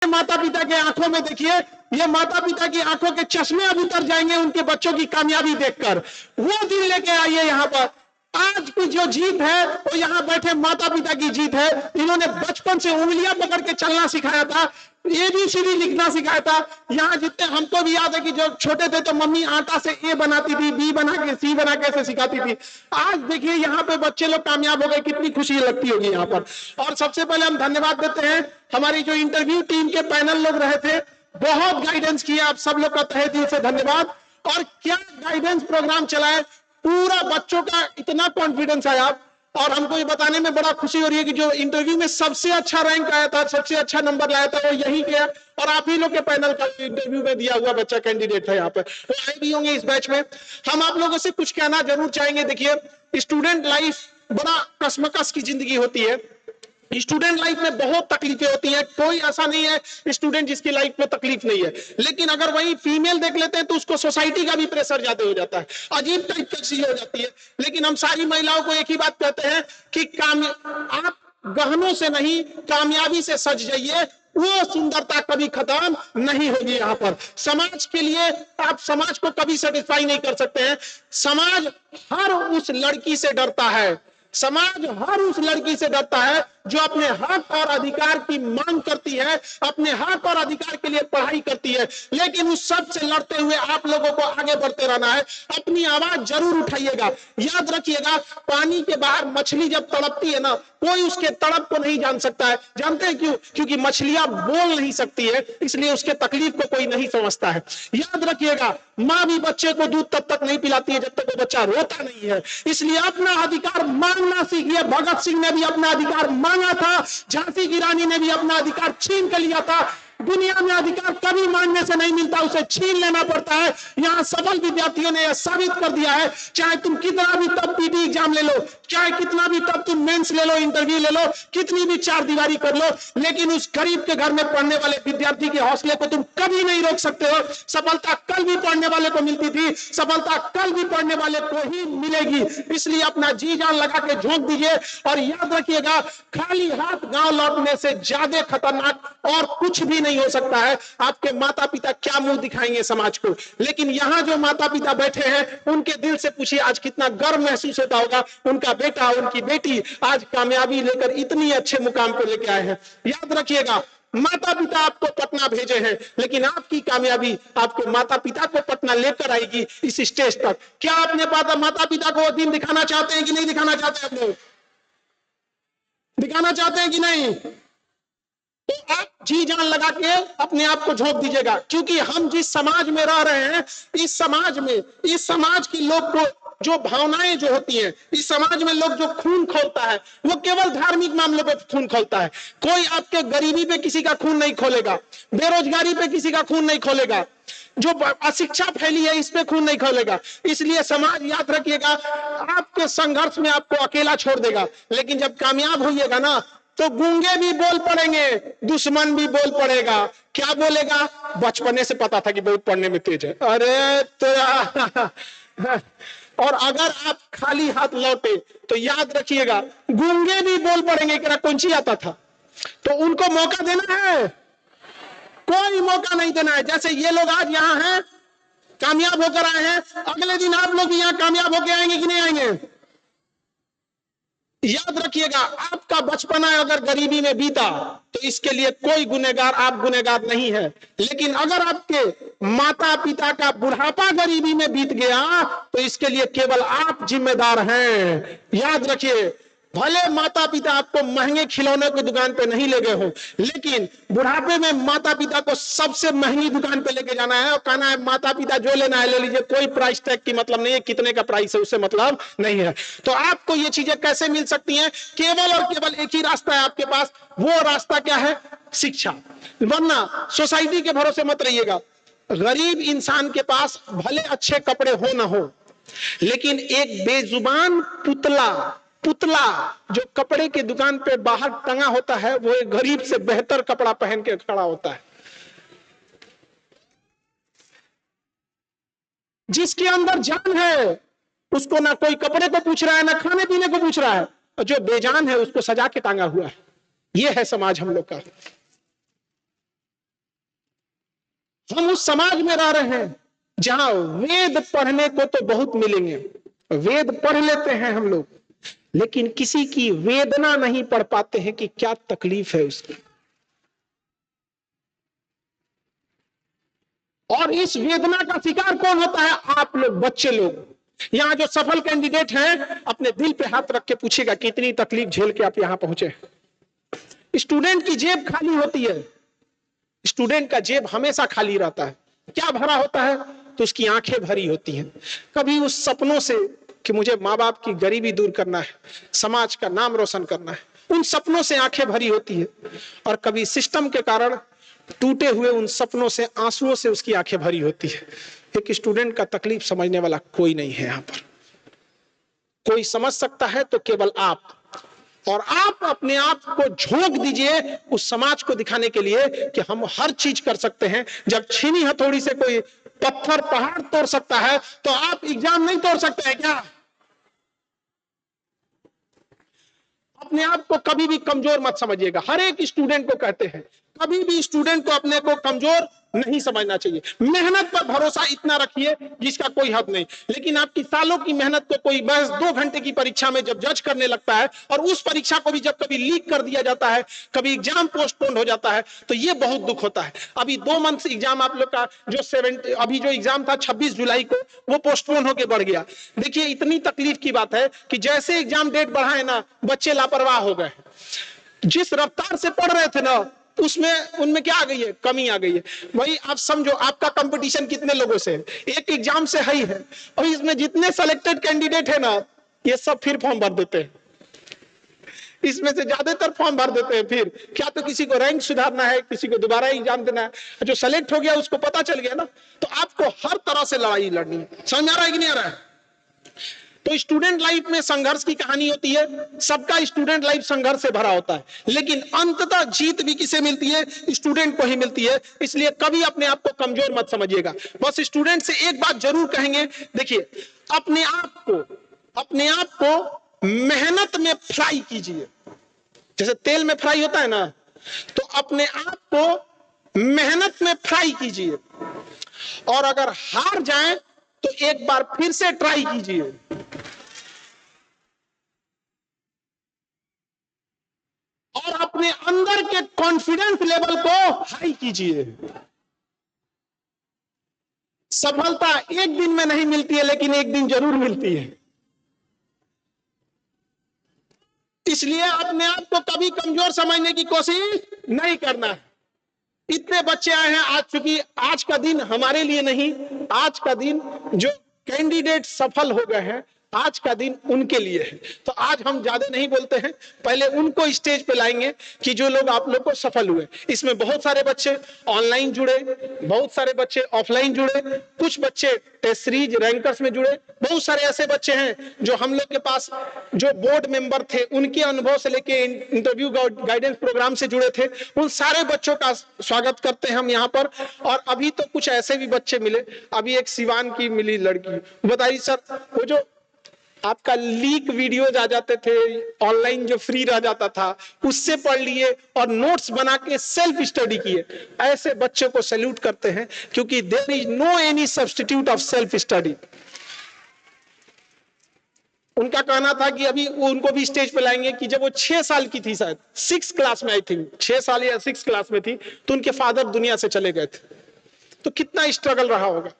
माता पिता के आंखों में देखिए, ये माता पिता की आंखों के चश्मे अब उतर जाएंगे उनके बच्चों की कामयाबी देखकर। वो दिन लेके आइए यहाँ पर। आज की जो जीत है वो यहाँ बैठे माता पिता की जीत है। इन्होंने बचपन से उंगलियां पकड़ के चलना सिखाया था, ABCD लिखना सिखाया था। यहाँ जितने हमको भी याद है कि जो छोटे थे तो मम्मी आटा से A बनाती थी, B बना के C बना के ऐसे सिखाती थी। आज देखिए यहाँ पे बच्चे लोग कामयाब हो गए, कितनी खुशी लगती होगी यहाँ पर। और सबसे पहले हम धन्यवाद देते हैं हमारी जो इंटरव्यू टीम के पैनल लोग रहे थे, बहुत गाइडेंस किया, आप सब लोग का तहे दिल से धन्यवाद। और क्या गाइडेंस प्रोग्राम चलाए, पूरा बच्चों का इतना कॉन्फिडेंस आया। और हमको ये बताने में बड़ा खुशी हो रही है कि जो इंटरव्यू में सबसे अच्छा रैंक आया था, सबसे अच्छा नंबर लाया था, वो यही के और आप ही लोग के पैनल का इंटरव्यू में दिया हुआ बच्चा कैंडिडेट था यहाँ पे। वो आए भी होंगे इस बैच में। हम आप लोगों से कुछ कहना जरूर चाहेंगे। देखिए, स्टूडेंट लाइफ बड़ा कसमकस की जिंदगी होती है। स्टूडेंट लाइफ में बहुत तकलीफें होती हैं, कोई ऐसा नहीं है स्टूडेंट जिसकी लाइफ में तकलीफ नहीं है। लेकिन अगर वही फीमेल देख लेते हैं तो उसको सोसाइटी का भी प्रेशर ज्यादा हो जाता है, अजीब टाइप की चीज हो जाती है। लेकिन हम सारी महिलाओं को एक ही बात कहते हैं कि आप गहनों से नहीं, कामयाबी से सज जाइए, वो सुंदरता कभी खत्म नहीं होगी। यहाँ पर समाज के लिए आप समाज को कभी सेटिस्फाई नहीं कर सकते हैं। समाज हर उस लड़की से डरता है, समाज हर उस लड़की से डरता है जो अपने हक और अधिकार की मांग करती है, अपने हक और अधिकार के लिए पढ़ाई करती है। लेकिन उस सब से लड़ते हुए आप लोगों को आगे बढ़ते रहना है। अपनी आवाज जरूर उठाइएगा। याद रखिएगा, पानी के बाहर मछली जब तड़पती है ना, कोई उसके तड़प को नहीं जान सकता है। जानते हैं क्यों? क्योंकि मछलियां बोल नहीं सकती है, इसलिए उसके तकलीफ को कोई नहीं समझता है। याद रखिएगा, माँ भी बच्चे को दूध तब तक नहीं पिलाती है जब तक वो बच्चा रोता नहीं है। इसलिए अपना अधिकार मांगना सीखिए। भगत सिंह ने भी अपना अधिकार मांगा था, झांसी की रानी ने भी अपना अधिकार छीन कर लिया था। दुनिया में अधिकार कभी मांगने से नहीं मिलता, उसे छीन लेना पड़ता है। यहाँ सफल विद्यार्थियों ने यह साबित कर दिया है। चाहे तुम कितना भी टफ पीटी एग्जाम ले लो, चाहे कितना भी टफ तुम मेंस ले लो, इंटरव्यू ले लो, कितनी भी चार दीवारी कर लो, लेकिन उस गरीब के घर में पढ़ने वाले विद्यार्थी के हौसले को तुम कभी नहीं रोक सकते हो। सफलता कल भी पढ़ने वाले को मिलती थी, सफलता कल भी पढ़ने वाले को ही मिलेगी। इसलिए अपना जी जान लगा के झोंक दीजिए। और याद रखिएगा, खाली हाथ गांव लौटने से ज्यादा खतरनाक और कुछ भी नहीं हो सकता है। आपके माता पिता क्या मुंह दिखाएंगे समाज को, लेकिन यहाँ जो माता पिता बैठे हैं उनके दिल से पूछिए आज कितना गर्व महसूस होता होगा। उनका बेटा, उनकी बेटी आज कामयाबी लेकर इतनी अच्छे मुकाम पर लेके आए हैं। याद रखिएगा, माता पिता आपको पटना भेजे हैं, लेकिन आपकी कामयाबी आपके माता पिता को पटना लेकर आएगी इस स्टेज तक। क्या अपने माता पिता को वो दिन दिखाना चाहते हैं कि नहीं दिखाना चाहते? आप लोग दिखाना चाहते हैं कि नहीं? तो आप जी जान लगा के अपने आप को झोंक दीजिएगा। क्योंकि हम जिस समाज में रह रहे हैं, इस समाज के लोग को जो भावनाएं जो होती हैं, इस समाज में लोग जो खून खोलता है वो केवल धार्मिक मामलों पे खून खोलता है। कोई आपके गरीबी पे किसी का खून नहीं खोलेगा, बेरोजगारी पे किसी का खून नहीं खोलेगा, जो अशिक्षा फैली है इस पे खून नहीं खोलेगा। इसलिए समाज, याद रखिएगा, आपके संघर्ष में आपको अकेला छोड़ देगा। लेकिन जब कामयाब होइएगा ना, तो गूंगे भी बोल पड़ेंगे, दुश्मन भी बोल पड़ेगा। क्या बोलेगा? बचपने से पता था कि बहुत पढ़ने में तेज है, अरे तेरा। और अगर आप खाली हाथ लौटे तो याद रखिएगा, गूंगे भी बोल पड़ेंगे कि कौन सी आता था। तो उनको मौका देना है, कोई मौका नहीं देना है। जैसे ये लोग आज यहाँ हैं, कामयाब होकर आए हैं, अगले दिन आप लोग भी यहाँ कामयाब होकर आएंगे कि नहीं आएंगे? याद रखिएगा, आपका बचपना अगर गरीबी में बीता तो इसके लिए कोई गुनहगार, आप गुनहगार नहीं है। लेकिन अगर आपके माता पिता का बुढ़ापा गरीबी में बीत गया तो इसके लिए केवल आप जिम्मेदार हैं। याद रखिए, भले माता पिता आपको महंगे खिलौने की दुकान पे नहीं ले गए हो, लेकिन बुढ़ापे में माता पिता को सबसे महंगी दुकान पे लेके जाना है और कहना है माता पिता जो लेना है ले लीजिए, कोई प्राइस टैग की मतलब नहीं है, कितने का प्राइस है उससे मतलब नहीं है। तो आपको ये चीजें कैसे मिल सकती हैं? केवल और केवल एक ही रास्ता है आपके पास। वो रास्ता क्या है? शिक्षा। वरना सोसाइटी के भरोसे मत रहिएगा। गरीब इंसान के पास भले अच्छे कपड़े हो ना हो, लेकिन एक बेजुबान पुतला जो कपड़े की दुकान पे बाहर टंगा होता है, वो एक गरीब से बेहतर कपड़ा पहन के खड़ा होता है। जिसके अंदर जान है उसको ना कोई कपड़े को पूछ रहा है, ना खाने पीने को पूछ रहा है, और जो बेजान है उसको सजा के टांगा हुआ है। ये है समाज हम लोग का। हम उस समाज में रह रहे हैं जहां वेद पढ़ने को तो बहुत मिलेंगे, वेद पढ़ लेते हैं हम लोग, लेकिन किसी की वेदना नहीं पढ़ पाते हैं कि क्या तकलीफ है उसकी। और इस वेदना का शिकार कौन होता है? आप लोग, बच्चे लोग। यहां जो सफल कैंडिडेट हैं, अपने दिल पे हाथ रख के पूछेगा कितनी तकलीफ झेल के आप यहां पहुंचे। स्टूडेंट की जेब खाली होती है, स्टूडेंट का जेब हमेशा खाली रहता है। क्या भरा होता है? तो उसकी आंखें भरी होती हैं, कभी उस सपनों से कि मुझे माँ बाप की गरीबी दूर करना है, समाज का नाम रोशन करना है, उन सपनों से आंखें भरी होती है। और कभी सिस्टम के कारण टूटे हुए उन सपनों से, आंसुओं से उसकी आंखें भरी होती है। एक स्टूडेंट का तकलीफ समझने वाला कोई नहीं है यहां पर। कोई समझ सकता है तो केवल आप, और आप अपने आप को झोंक दीजिए उस समाज को दिखाने के लिए कि हम हर चीज कर सकते हैं। जब छीनी हथौड़ी से कोई पत्थर पहाड़ तोड़ सकता है तो आप एग्जाम नहीं तोड़ सकते हैं क्या? अपने आप को कभी भी कमजोर मत समझिएगा। हर एक स्टूडेंट को कहते हैं, कभी भी स्टूडेंट को अपने को कमजोर नहीं समझना चाहिए। मेहनत पर भरोसा इतना रखिए जिसका कोई हद नहीं। लेकिन आपकी सालों की मेहनत को कोई बस 2 घंटे की परीक्षा में जब जज करने लगता है, और उस परीक्षा को भी जब कभी लीक कर दिया जाता है, कभी एग्जाम पोस्टपोन हो जाता है, तो ये बहुत दुख होता है। अभी 2 मंथ एग्जाम आप लोग का जो अभी जो एग्जाम था 26 जुलाई को, वो पोस्टपोन होकर बढ़ गया। देखिए, इतनी तकलीफ की बात है कि जैसे एग्जाम डेट बढ़ा है ना, बच्चे लापरवाह हो गए। जिस रफ्तार से पढ़ रहे थे ना, उसमें उनमें क्या आ गई है? कमी आ गई है। वही आप समझो, आपका कंपटीशन कितने लोगों से है? एक एग्जाम से ही है, और इसमें जितने सेलेक्टेड कैंडिडेट है ना, ये सब फिर फॉर्म भर देते हैं। इसमें से ज्यादातर फॉर्म भर देते हैं। फिर क्या तो किसी को रैंक सुधारना है, किसी को दोबारा एग्जाम देना है। जो सेलेक्ट हो गया उसको पता चल गया ना, तो आपको हर तरह से लड़ाई लड़नी है। समझ में आ रहा है कि नहीं आ रहा है? तो स्टूडेंट लाइफ में संघर्ष की कहानी होती है। सबका स्टूडेंट लाइफ संघर्ष से भरा होता है, लेकिन अंततः जीत भी किसे मिलती है? स्टूडेंट को ही मिलती है। इसलिए कभी अपने आप को कमजोर मत समझिएगा। बस स्टूडेंट से एक बात जरूर कहेंगे, देखिए, अपने आप को मेहनत में फ्राई कीजिए। जैसे तेल में फ्राई होता है ना, तो अपने आप को मेहनत में फ्राई कीजिए। और अगर हार जाए तो एक बार फिर से ट्राई कीजिए। और अपने अंदर के कॉन्फिडेंस लेवल को हाई कीजिए। सफलता एक दिन में नहीं मिलती है, लेकिन एक दिन जरूर मिलती है। इसलिए अपने आप को कभी कमजोर समझने की कोशिश नहीं करना है। इतने बच्चे आए हैं आज, चूंकि आज का दिन हमारे लिए नहीं, आज का दिन जो कैंडिडेट सफल हो गए हैं, आज का दिन उनके लिए है। तो आज हम ज्यादा नहीं बोलते हैं, पहले उनको स्टेज पे लाएंगे कि जो लोग आप लोग को सफल हुए। इसमें बहुत सारे बच्चे ऑनलाइन जुड़े, बहुत सारे बच्चे ऑफलाइन जुड़े, कुछ बच्चे टेस्ट सीरीज रैंकर्स में जुड़े, बहुत सारे ऐसे बच्चे हैं जो हम लोग के पास जो बोर्ड मेंबर थे, उनके अनुभव से लेके इंटरव्यू गाइडेंस प्रोग्राम से जुड़े थे। उन सारे बच्चों का स्वागत करते हैं हम यहाँ पर। और अभी तो कुछ ऐसे भी बच्चे मिले, अभी एक सिवान की मिली लड़की, बताइए सर, वो जो आपका लीक वीडियोज आ जाते थे ऑनलाइन, जो फ्री रह जाता था, उससे पढ़ लिए और नोट्स बना के सेल्फ स्टडी किए। ऐसे बच्चों को सैल्यूट करते हैं, क्योंकि there is no any substitute of self study. उनका कहना था कि अभी उनको भी स्टेज पे लाएंगे कि जब वो 6 साल की थी, शायद 6 क्लास में, आई थिंक 6 साल या 6 क्लास में थी, तो उनके फादर दुनिया से चले गए थे। तो कितना स्ट्रगल रहा होगा।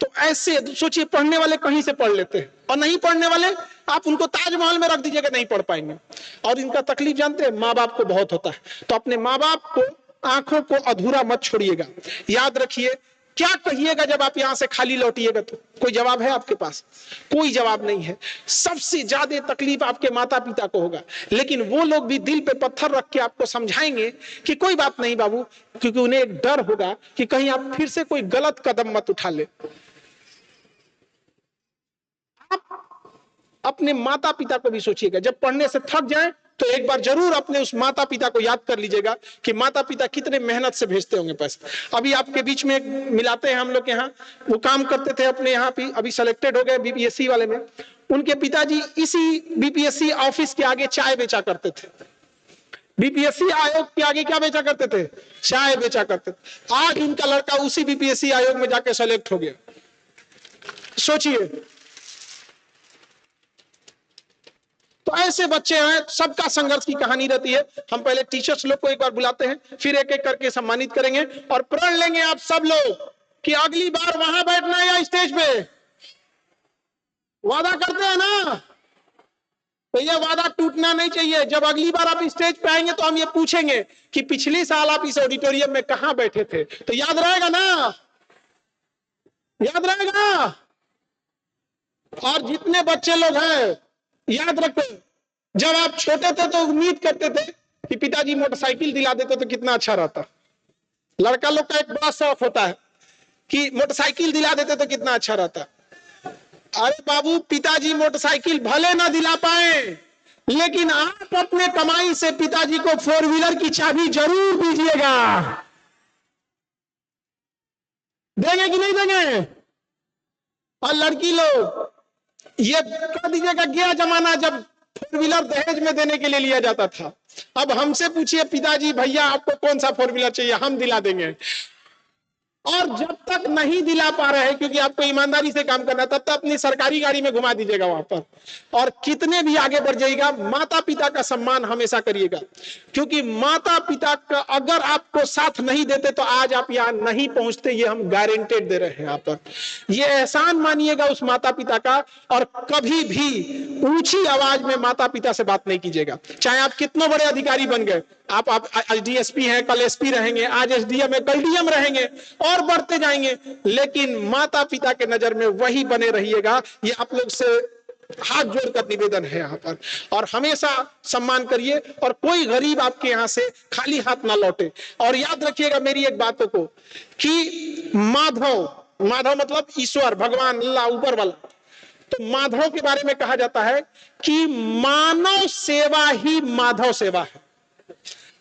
तो ऐसे सोचिए, पढ़ने वाले कहीं से पढ़ लेते हैं, और नहीं पढ़ने वाले आप उनको ताजमहल में रख दीजिएगा, नहीं पढ़ पाएंगे। और इनका तकलीफ जानते हैं, माँ बाप को बहुत होता है। तो अपने माँ बाप को, आंखों को अधूरा मत छोड़िएगा। याद रखिए, क्या कहिएगा जब आप यहां से खाली लौटिएगा? तो कोई जवाब है आपके पास? कोई जवाब नहीं है। सबसे ज्यादा तकलीफ आपके माता पिता को होगा, लेकिन वो लोग भी दिल पे पत्थर रख के आपको समझाएंगे कि कोई बात नहीं बाबू, क्योंकि उन्हें एक डर होगा कि कहीं आप फिर से कोई गलत कदम मत उठा ले। आप अपने माता पिता को भी सोचिएगा, जब पढ़ने से थक जाए तो एक बार जरूर अपने उस माता पिता को याद कर लीजिएगा कि माता पिता कितने मेहनत से भेजते होंगे पैसे। अभी आपके बीच में मिलाते हैं हम लोग यहाँ, वो काम करते थे अपने यहाँ पे, अभी सेलेक्टेड हो गए बीपीएससी वाले में। उनके पिताजी इसी बीपीएससी ऑफिस के आगे चाय बेचा करते थे। बीपीएससी आयोग के आगे क्या बेचा करते थे? चाय बेचा करते थे। आज उनका लड़का उसी बीपीएससी आयोग में जाके सेलेक्ट हो गया। सोचिए, तो ऐसे बच्चे हैं, सबका संघर्ष की कहानी रहती है। हम पहले टीचर्स लोग को एक बार बुलाते हैं, फिर एक एक करके सम्मानित करेंगे और प्रण लेंगे आप सब लोग कि अगली बार वहां बैठना है या स्टेज पे। वादा करते हैं ना? तो ये वादा टूटना नहीं चाहिए। जब अगली बार आप स्टेज पे आएंगे तो हम ये पूछेंगे कि पिछले साल आप इस ऑडिटोरियम में कहां बैठे थे, तो याद रहेगा ना? याद रहेगा? और जितने बच्चे लोग हैं, याद रखो, जब आप छोटे थे तो उम्मीद करते थे कि पिताजी मोटरसाइकिल दिला देते तो कितना अच्छा रहता। लड़का लोग का एक बड़ा शौक होता है कि मोटरसाइकिल दिला देते तो कितना अच्छा रहता। अरे बाबू, पिताजी मोटरसाइकिल भले ना दिला पाए, लेकिन आप अपने कमाई से पिताजी को 4 व्हीलर की चाबी जरूर दीजिएगा। देंगे कि नहीं देंगे? और लड़की लोग, ये कह दीजिएगा, गया जमाना जब 4 व्हीलर दहेज में देने के लिए लिया जाता था। अब हमसे पूछिए पिताजी, भैया आपको कौन सा 4 व्हीलर चाहिए, हम दिला देंगे। और जब तक नहीं दिला पा रहे हैं, क्योंकि आपको ईमानदारी से काम करना है, तब तक अपनी सरकारी गाड़ी में घुमा दीजिएगा वहां पर। और कितने भी आगे बढ़ जाइएगा, माता पिता का सम्मान हमेशा करिएगा, क्योंकि माता पिता का अगर आपको साथ नहीं देते तो आज आप यहाँ नहीं पहुंचते। ये हम गारंटेड दे रहे हैं यहाँ पर। ये एहसान मानिएगा उस माता पिता का, और कभी भी ऊंची आवाज में माता पिता से बात नहीं कीजिएगा। चाहे आप कितने बड़े अधिकारी बन गए, आप आज डीएसपी हैं, कल एसपी रहेंगे, आज एसडीएम है, कल डीएम रहेंगे और बढ़ते जाएंगे, लेकिन माता पिता के नजर में वही बने रहिएगा। ये आप लोग से हाथ जोड़कर निवेदन है यहाँ पर। और हमेशा सम्मान करिए, और कोई गरीब आपके यहाँ से खाली हाथ ना लौटे। और याद रखिएगा मेरी एक बातों को कि माधव मतलब ईश्वर, भगवान, अल्लाह, ऊपर वाला। तो माधव के बारे में कहा जाता है कि मानव सेवा ही माधव सेवा है।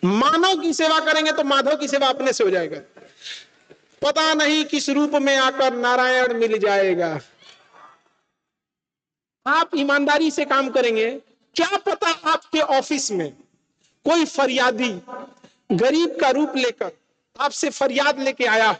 मानव की सेवा करेंगे तो माधव की सेवा अपने से हो जाएगा। पता नहीं किस रूप में आकर नारायण मिल जाएगा। आप ईमानदारी से काम करेंगे, क्या पता आपके ऑफिस में कोई फरियादी गरीब का रूप लेकर आपसे फरियाद लेके आया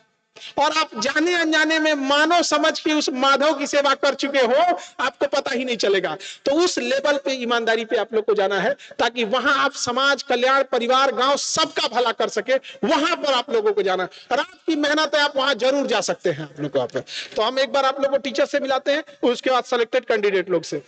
और आप जाने अनजाने में मानव समझ के उस माधव की सेवा कर चुके हो, आपको पता ही नहीं चलेगा। तो उस लेवल पे ईमानदारी पे आप लोग को जाना है, ताकि वहां आप समाज कल्याण, परिवार, गांव सबका भला कर सके। वहां पर आप लोगों को जाना, रात की मेहनत है, आप वहां जरूर जा सकते हैं आप लोग को। तो हम एक बार आप लोग को टीचर से मिलाते हैं, उसके बाद सिलेक्टेड कैंडिडेट लोग से।